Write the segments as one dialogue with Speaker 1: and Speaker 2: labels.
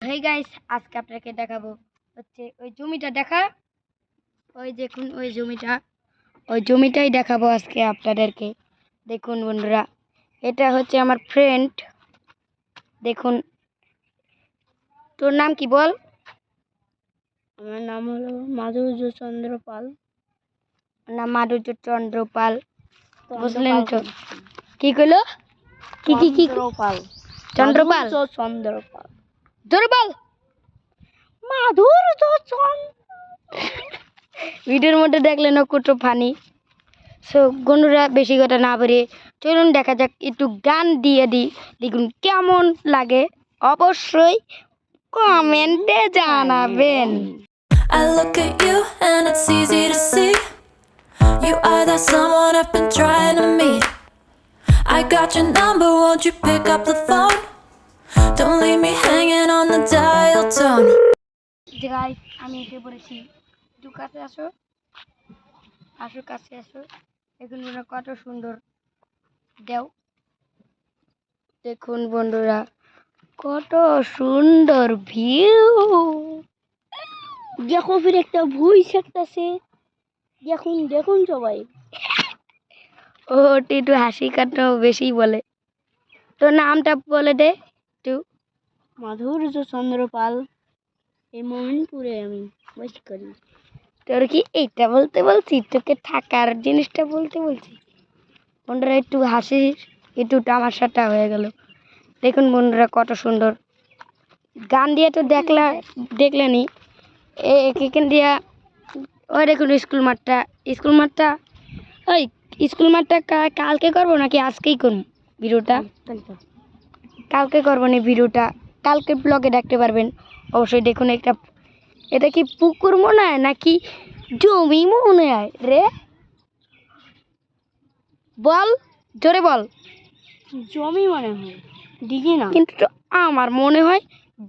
Speaker 1: Hey guys, আজকে আপনাকে দেখাবো হচ্ছে ওই জমিটা দেখা। ওই দেখুন ওই জমিটাই দেখাবো আজকে আপনাদেরকে। দেখুন বন্ধুরা, এটা হচ্ছে আমার ফ্রেন্ড। দেখুন, তোর নাম কি বল?
Speaker 2: আমার নাম হলো মাধুর্য চন্দ্র পাল।
Speaker 1: নাম মাধুর্য চন্দ্র পাল, বুঝলেন তো? কি কইলো? কি
Speaker 2: পাল,
Speaker 1: চন্দ্রপাল
Speaker 2: চন্দ্রপাল,
Speaker 1: চন্দ্রপাল
Speaker 2: মাধুর্য
Speaker 1: ভিডিওর মধ্যে দেখলেন কত ফানি। সো বন্ধুরা, বেশি কথা না বেরিয়ে চলুন দেখা যাক, একটু গান দিয়ে দিই, দেখুন কেমন লাগে। অবশ্যই কমেন্টে জানাবেন।
Speaker 3: I look at you and it's easy to see you are that someone I've been trying to meet. I got your number, won't you pick up the phone? Don't leave me hanging on the dial tone.
Speaker 1: Guys, আমি এসে পড়েছি, একটু কাছে আসো, কাছে আসো। দেখুন বন্ধুরা, কত সুন্দর দেও। দেখুন বন্ধুরা, কত সুন্দর ভিউ।
Speaker 2: দেখো ফির একটা ভুই শেখতেছে। দেখুন সবাই।
Speaker 1: ও একটু হাসি কাটটা বেশি বলে। তো নামটা বলে দে একটু।
Speaker 2: মাধুর্য চন্দ্র পাল, এই মোমিনপুরে আমি বাস করি।
Speaker 1: তোর কি এইটা বলতে বলছি? তোকে থাকার জিনিসটা বলতে বলছি। বন্ধুরা, একটু হাসি, একটু তামাশাটা হয়ে গেল। দেখুন বন্ধুরা, কত সুন্দর গান দিয়ে তো দেখলেনি। এখান দিয়া ওই দেখুন স্কুল মাঠটা ওই স্কুল মাঠটা কালকে করবো নাকি আজকেই করবো ভিডিওটা? কালকে করবো না ভিডিওটা, কালকে ব্লগে দেখতে পারবেন অবশ্যই। দেখুন এটা কি পুকুর মনে হয় নাকি জমি মনে হয় রে? বল, জোরে বল।
Speaker 2: জমি মনে হয়, দিঘি না।
Speaker 1: কিন্তু তো আমার মনে হয়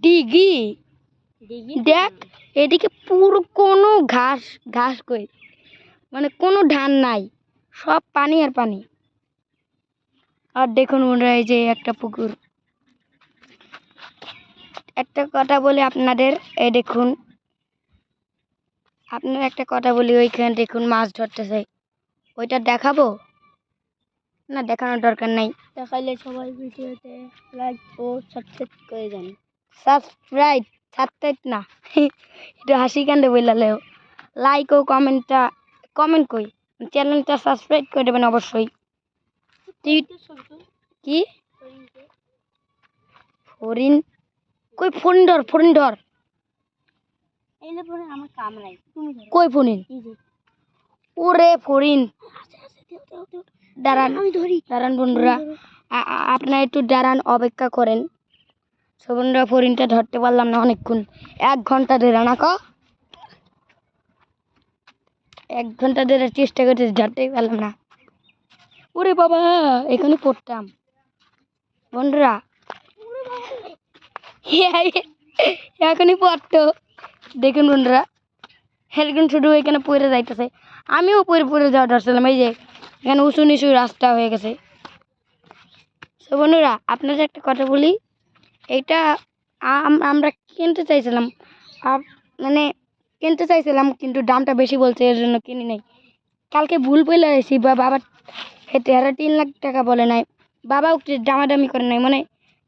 Speaker 1: দিঘি। দেখ, এদিকে পুরো কোনো ঘাস কই, মানে কোনো ধান নাই, সব পানি আর পানি। আর দেখুন বন্ধুরা, এই যে একটা পুকুর। একটা কথা বলি আপনাদের, এই দেখুন, আপনার একটা কথা বলি, ওইখানে দেখুন মাছ ধরতেছে। ওইটা দেখাবো না? দেখানোর দরকার নাই।
Speaker 2: দেখাইলে সবাই ভিডিওতে লাইক ও সাবস্ক্রাইব করে যান।
Speaker 1: সাবস্ক্রাইব না একটু হাসি কান্দে বললেও লাইক ও কমেন্ট কই, চ্যানেলটা সাবস্ক্রাইব করে দেবেন অবশ্যই। কি ফরিন কই? ফরিন ধর।
Speaker 2: এইলে পরে আমার কামড়াই, তুমি
Speaker 1: কই ফরিন? ওরে ফরিন, দাঁড়ান
Speaker 2: আমি ধরি।
Speaker 1: দাঁড়ান বন্ধুরা, আপনারা একটু দাঁড়ান, অপেক্ষা করেন। সো বন্ধুরা, ফরিনটা ধরতে পারলাম না অনেকক্ষণ, 1 ঘন্টা ধরে না 1 ঘন্টা ধরে চেষ্টা করতে, ধরতেই পারলাম না। ওরে বাবা, এখানে পড়তাম বন্ধুরা, এখনই পড়তো। দেখুন বন্ধুরা, এখন শুধু এখানে পড়ে যাইতেছে, আমিও পড়ে যাওয়া ধরছিলাম। এই যে এখানে উঁচু নিচু রাস্তা হয়ে গেছে। তো বন্ধুরা, আপনাদের একটা কথা বলি, এইটা আমরা কিনতে চাইছিলাম, মানে কিনতে চাইছিলাম, কিন্তু দামটা বেশি বলছে, এর জন্য কিনি নাই। কালকে ভুল বলে আসি, বাবা হেঁটে 3 লাখ টাকা বলে নাই, বাবাও দামাদামি করে নাই, মানে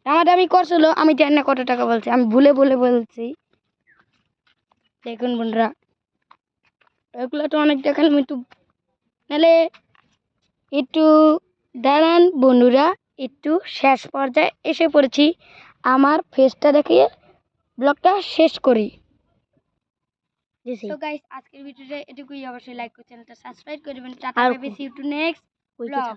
Speaker 1: দামাদামি করছিল, আমি জানি না কত টাকা বলছে, আমি ভুলে বলছি। দেখুন বন্ধুরা, এগুলো তো অনেক দেখালাম, নাহলে একটু দাঁড়ান বন্ধুরা, একটু শেষ পর্যায়ে এসে পড়েছি, আমার ফেসটা দেখিয়ে ব্লগটা শেষ করি। তো গাইস, আজকের ভিডিওটা এটুকুই। অবশ্যই লাইক করে চ্যানেলটা সাবস্ক্রাইব করে দেবেন। Tata, bye bye, see you to next blog.